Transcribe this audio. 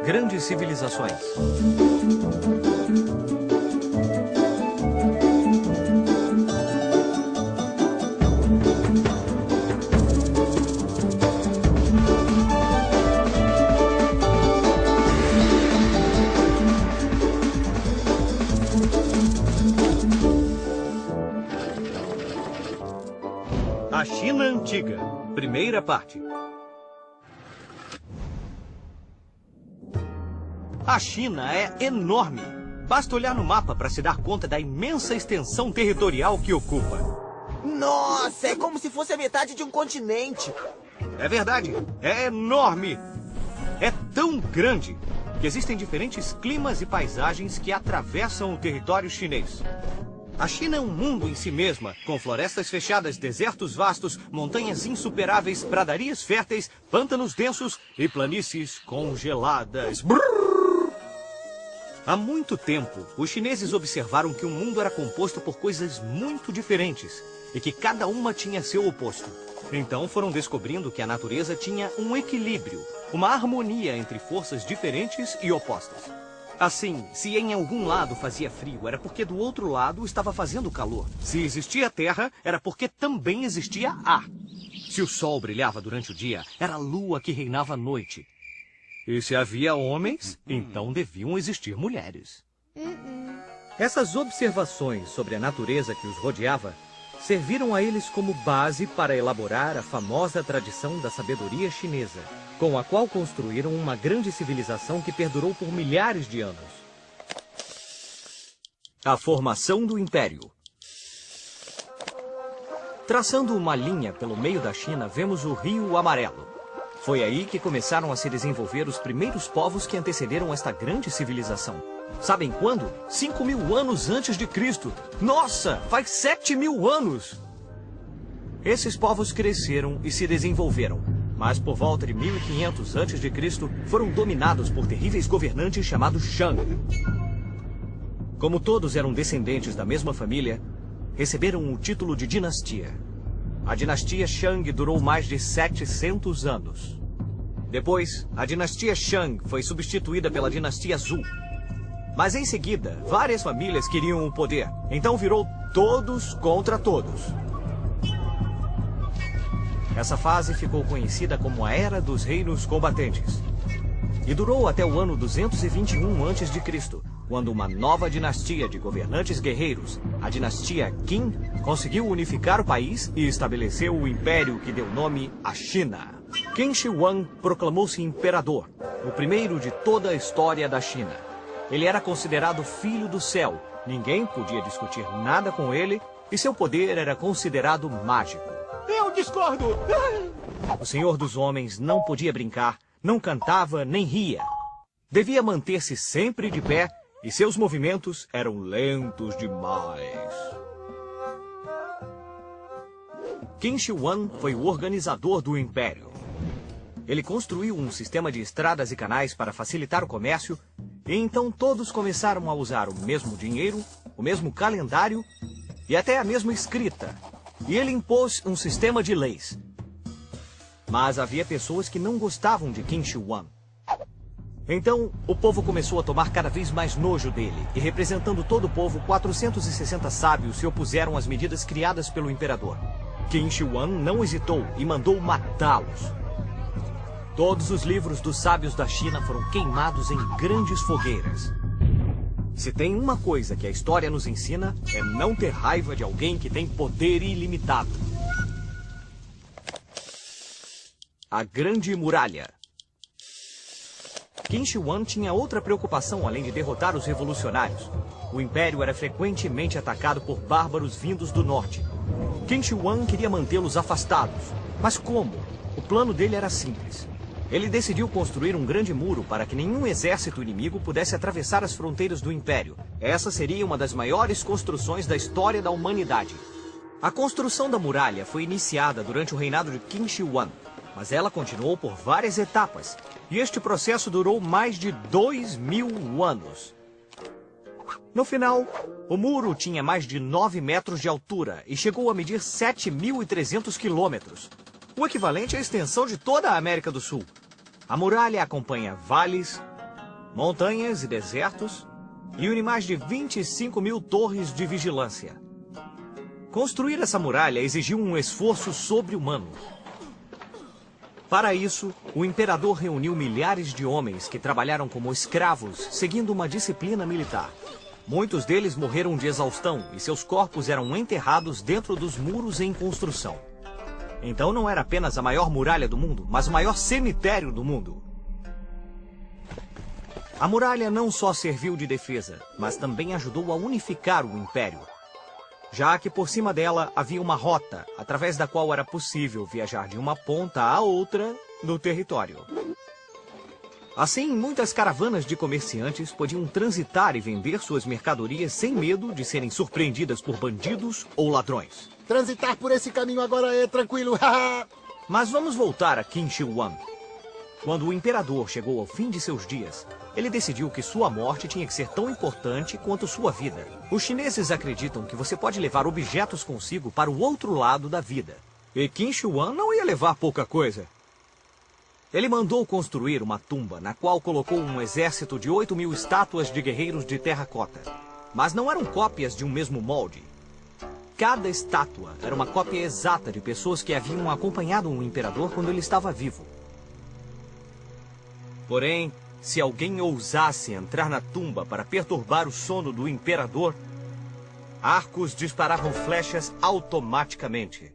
Grandes civilizações. A China Antiga, primeira parte. A China é enorme. Basta olhar no mapa para se dar conta da imensa extensão territorial que ocupa. Nossa, é como se fosse a metade de um continente. É verdade, é enorme. É tão grande que existem diferentes climas e paisagens que atravessam o território chinês. A China é um mundo em si mesma, com florestas fechadas, desertos vastos, montanhas insuperáveis, pradarias férteis, pântanos densos e planícies congeladas. Brrr! Há muito tempo, os chineses observaram que o mundo era composto por coisas muito diferentes e que cada uma tinha seu oposto. Então foram descobrindo que a natureza tinha um equilíbrio, uma harmonia entre forças diferentes e opostas. Assim, se em algum lado fazia frio, era porque do outro lado estava fazendo calor. Se existia terra, era porque também existia ar. Se o sol brilhava durante o dia, era a lua que reinava à noite. E se havia homens, então deviam existir mulheres. Essas observações sobre a natureza que os rodeava serviram a eles como base para elaborar a famosa tradição da sabedoria chinesa, com a qual construíram uma grande civilização que perdurou por milhares de anos. A formação do Império. Traçando uma linha pelo meio da China, vemos o Rio Amarelo. Foi aí que começaram a se desenvolver os primeiros povos que antecederam esta grande civilização. Sabem quando? 5.000 anos antes de Cristo. Nossa, faz 7.000 anos! Esses povos cresceram e se desenvolveram, mas por volta de 1500 antes de Cristo foram dominados por terríveis governantes chamados Shang. Como todos eram descendentes da mesma família, receberam o título de dinastia. A dinastia Shang durou mais de 700 anos. Depois, a dinastia Shang foi substituída pela dinastia Zhou. Mas em seguida, várias famílias queriam o poder, então virou todos contra todos. Essa fase ficou conhecida como a Era dos Reinos Combatentes. E durou até o ano 221 a.C., quando uma nova dinastia de governantes guerreiros, a dinastia Qin, conseguiu unificar o país e estabeleceu o império que deu nome à China. Qin Shi Huang proclamou-se imperador, o primeiro de toda a história da China. Ele era considerado filho do céu, ninguém podia discutir nada com ele e seu poder era considerado mágico. Eu discordo! O senhor dos homens não podia brincar, não cantava nem ria. Devia manter-se sempre de pé e seus movimentos eram lentos demais. Qin Shi Huang foi o organizador do império. Ele construiu um sistema de estradas e canais para facilitar o comércio, e então todos começaram a usar o mesmo dinheiro, o mesmo calendário e até a mesma escrita. E ele impôs um sistema de leis. Mas havia pessoas que não gostavam de Qin Shi Huang. Então, o povo começou a tomar cada vez mais nojo dele, e representando todo o povo, 460 sábios se opuseram às medidas criadas pelo imperador. Qin Shi Huang não hesitou e mandou matá-los. Todos os livros dos sábios da China foram queimados em grandes fogueiras. Se tem uma coisa que a história nos ensina, é não ter raiva de alguém que tem poder ilimitado. A Grande Muralha. Qin Shi Huang tinha outra preocupação além de derrotar os revolucionários. O império era frequentemente atacado por bárbaros vindos do norte. Qin Shi Huang queria mantê-los afastados. Mas como? O plano dele era simples. Ele decidiu construir um grande muro para que nenhum exército inimigo pudesse atravessar as fronteiras do império. Essa seria uma das maiores construções da história da humanidade. A construção da muralha foi iniciada durante o reinado de Qin Shi Huang, mas ela continuou por várias etapas, e este processo durou mais de 2000 anos. No final, o muro tinha mais de 9 metros de altura e chegou a medir 7.300 quilômetros, o equivalente à extensão de toda a América do Sul. A muralha acompanha vales, montanhas e desertos e une mais de 25 mil torres de vigilância. Construir essa muralha exigiu um esforço sobre-humano. Para isso, o imperador reuniu milhares de homens que trabalharam como escravos, seguindo uma disciplina militar. Muitos deles morreram de exaustão e seus corpos eram enterrados dentro dos muros em construção. Então não era apenas a maior muralha do mundo, mas o maior cemitério do mundo. A muralha não só serviu de defesa, mas também ajudou a unificar o império, já que por cima dela havia uma rota, através da qual era possível viajar de uma ponta à outra no território. Assim, muitas caravanas de comerciantes podiam transitar e vender suas mercadorias sem medo de serem surpreendidas por bandidos ou ladrões. Transitar por esse caminho agora é tranquilo. Mas vamos voltar a Qin Shi Huang. Quando o imperador chegou ao fim de seus dias, ele decidiu que sua morte tinha que ser tão importante quanto sua vida. Os chineses acreditam que você pode levar objetos consigo para o outro lado da vida. E Qin Shi Huang não ia levar pouca coisa. Ele mandou construir uma tumba na qual colocou um exército de 8.000 estátuas de guerreiros de terracota. Mas não eram cópias de um mesmo molde. Cada estátua era uma cópia exata de pessoas que haviam acompanhado o imperador quando ele estava vivo. Porém, se alguém ousasse entrar na tumba para perturbar o sono do imperador, arcos disparavam flechas automaticamente.